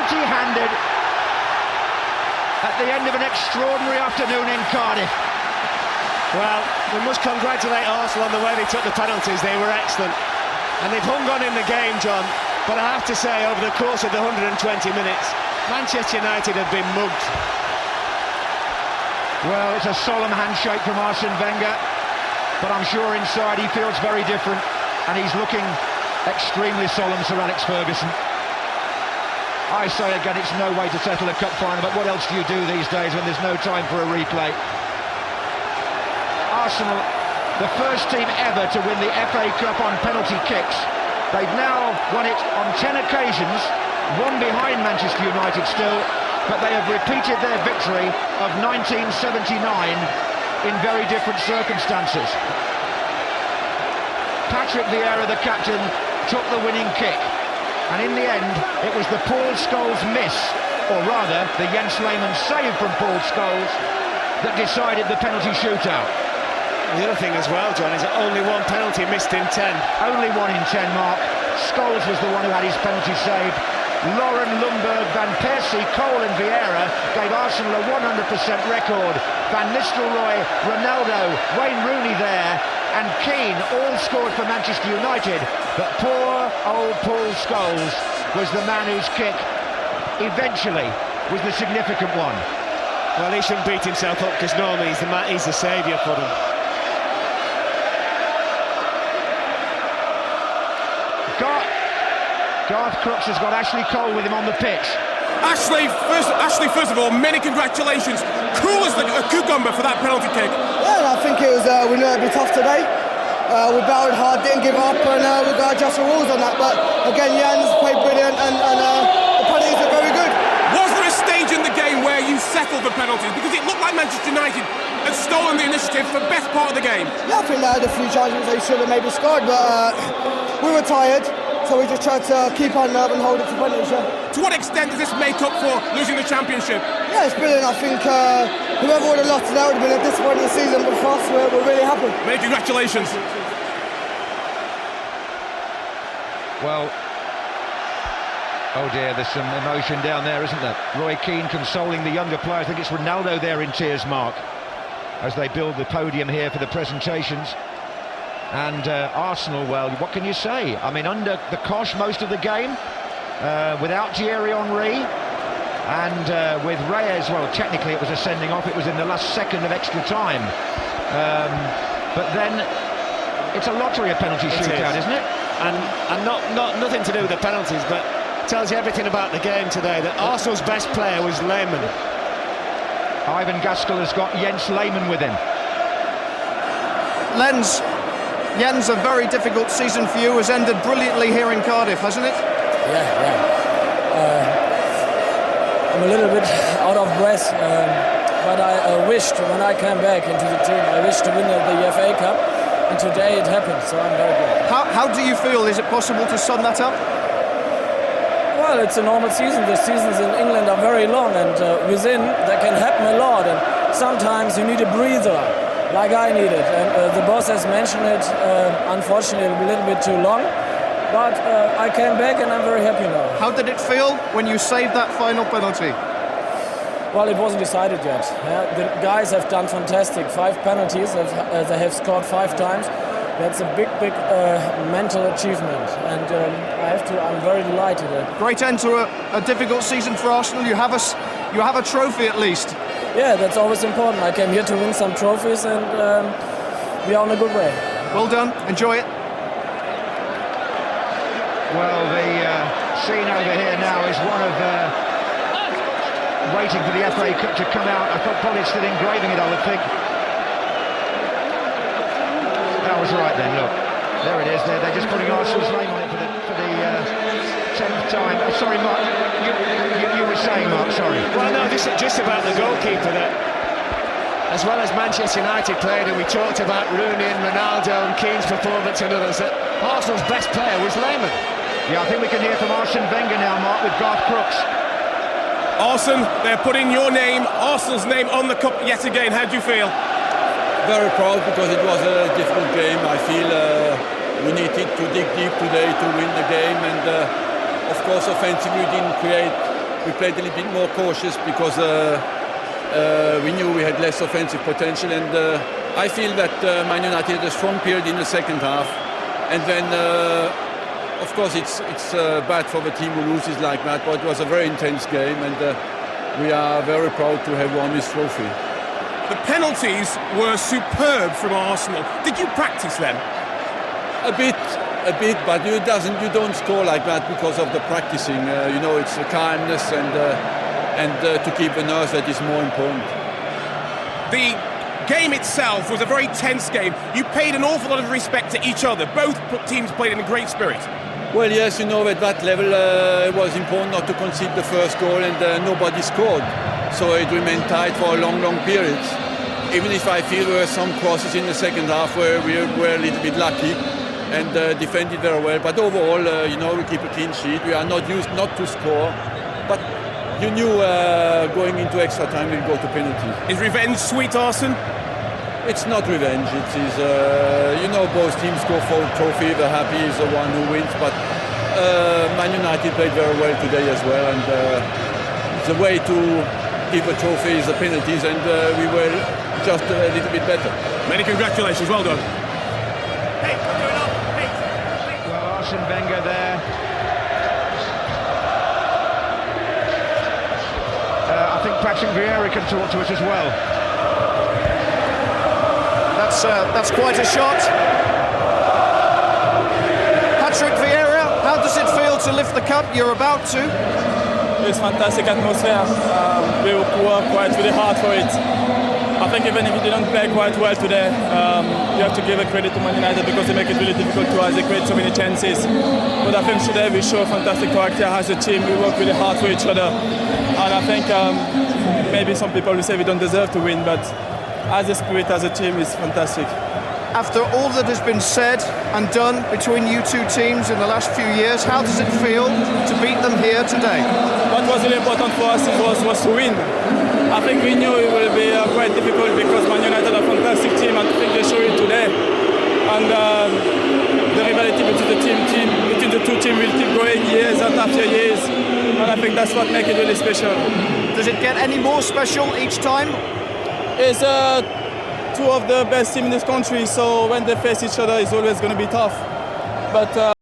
empty-handed at the end of an extraordinary afternoon in Cardiff. Well, we must congratulate Arsenal on the way they took the penalties. They were excellent. And they've hung on in the game, John. But I have to say, over the course of the 120 minutes, Manchester United have been mugged. Well, it's a solemn handshake from Arsene Wenger, but I'm sure inside he feels very different, and he's looking extremely solemn, Sir Alex Ferguson. I say again, it's no way to settle a cup final, but what else do you do these days when there's no time for a replay? Arsenal, the first team ever to win the FA Cup on penalty kicks. They've now won it on 10 occasions, one behind Manchester United still, but they have repeated their victory of 1979 in very different circumstances. Patrick Vieira, the captain, took the winning kick, and in the end it was the Paul Scholes miss, or rather the Jens Lehmann save from Paul Scholes, that decided the penalty shootout. The other thing as well, John, is that only one penalty missed in 10. Only one in 10, Mark. Scholes was the one who had his penalty saved. Lauren, Lundberg, Van Persie, Cole and Vieira gave Arsenal a 100% record. Van Nistelrooy, Ronaldo, Wayne Rooney there, and Keane all scored for Manchester United. But poor old Paul Scholes was the man whose kick eventually was the significant one. Well, he shouldn't beat himself up, because normally he's the saviour for them. Garth Crooks has got Ashley Cole with him on the pitch. Ashley, first of all, many congratulations. Cool as a cucumber for that penalty kick. Yeah, I think it was. We knew it'd be tough today. We battled hard, didn't give up, and we got to adjust the rules on that. But again, Jens played brilliant, and the penalties are very good. Was there a stage in the game where you settled the penalties? Because it looked like Manchester United had stolen the initiative for the best part of the game. Yeah, I think they had a few chances they should have maybe scored, but we were tired. So we just tried to keep our nerve and hold it to penalties. To what extent does this make up for losing the championship? Yeah, it's brilliant. I think whoever would have lost today would have been a disappointing season, but for us, we're really happy. Many congratulations. Well, oh dear, there's some emotion down there, isn't there? Roy Keane consoling the younger players. I think it's Ronaldo there in tears, Mark, as they build the podium here for the presentations. And Arsenal, well, what can you say? I mean, under the cosh most of the game, without Thierry Henry, and with Reyes, well, technically it was a sending off, it was in the last second of extra time. But then, it's a lottery of penalty shootout, isn't it? And nothing to do with the penalties, but tells you everything about the game today, that Arsenal's best player was Lehmann. Ivan Gaskell has got Jens Lehmann with him. Jens, a very difficult season for you has ended brilliantly here in Cardiff, hasn't it? Yeah. I'm a little bit out of breath, but I wished when I came back into the team, I wished to win the FA Cup, and today it happened, so I'm very glad. How do you feel? Is it possible to sum that up? Well, it's a normal season. The seasons in England are very long, and within there can happen a lot, and sometimes you need a breather. Like I needed, and the boss has mentioned it, unfortunately a little bit too long, but I came back and I'm very happy now. How did it feel when you saved that final penalty? Well, it wasn't decided yet. Yeah, the guys have done fantastic, 5 penalties, they have scored 5 times. That's a big mental achievement, and I'm very delighted. Great end to a difficult season for Arsenal. You have a trophy at least. Yeah, that's always important. I came here to win some trophies, and we are on a good way. Well done. Enjoy it. Well, the scene over here now is one of waiting for the FA Cup to come out. I thought probably still engraving it, I would think. That was right then, look. There it is. They're just putting Arsenal's name on it for the 10th time. Oh, sorry, Mark. You were saying, Mark, sorry. Well, no, this is just about the goalkeeper, that as well as Manchester United played, and we talked about Rooney and Ronaldo and Keane's performance and others, that Arsenal's best player was Lehmann. Yeah, I think we can hear from Arsene Wenger now, Mark, with Garth Crooks. Arsene, they're putting your name, Arsenal's name, on the cup yet again. How do you feel? Very proud, because it was a difficult game. I feel we needed to dig deep today to win the game, and of course offensively we didn't create we played a little bit more cautious because we knew we had less offensive potential, and I feel that Man United had a strong period in the second half, and then of course it's bad for the team who loses like that, but it was a very intense game, and we are very proud to have won this trophy. The penalties were superb from Arsenal. Did you practice them? A bit, but you don't score like that because of the practicing. You know, it's the calmness and to keep the nerves that is more important. The game itself was a very tense game. You paid an awful lot of respect to each other. Both teams played in a great spirit. Well, yes, you know, at that level it was important not to concede the first goal, and nobody scored. So it remained tight for a long periods. Even if I feel there were some crosses in the second half where we were a little bit lucky and defended very well. But overall, you know, we keep a clean sheet. We are not used not to score. But you knew going into extra time we'll go to penalties. Is revenge sweet, Arsene? It's not revenge. It is, you know, both teams go for a trophy. The happy is the one who wins. But Man United played very well today as well. And the way to give a trophy is the penalties. And we were just a little bit better. Many congratulations. Well done. Well, Arsene Wenger there. I think Patrick Vieira can talk to us as well. That's quite a shot. Patrick Vieira, how does it feel to lift the cup? You're about to. It's fantastic atmosphere. We work quite really hard for it. I think even if you didn't play quite well today, you have to give a credit to Man United because they make it really difficult to us. They create so many chances. But I think today we show fantastic character as a team. We work really hard for each other. And I think maybe some people will say we don't deserve to win, but as a spirit, as a team, is fantastic. After all that has been said and done between you two teams in the last few years, how does it feel to beat them here today? What was really important for us was to win. I think we knew it will be quite difficult because Man United are a fantastic team, and I think they show it today. And the rivalry between the two teams will keep going years after years, and I think that's what makes it really special. Does it get any more special each time? It's two of the best teams in this country, so when they face each other, it's always going to be tough. But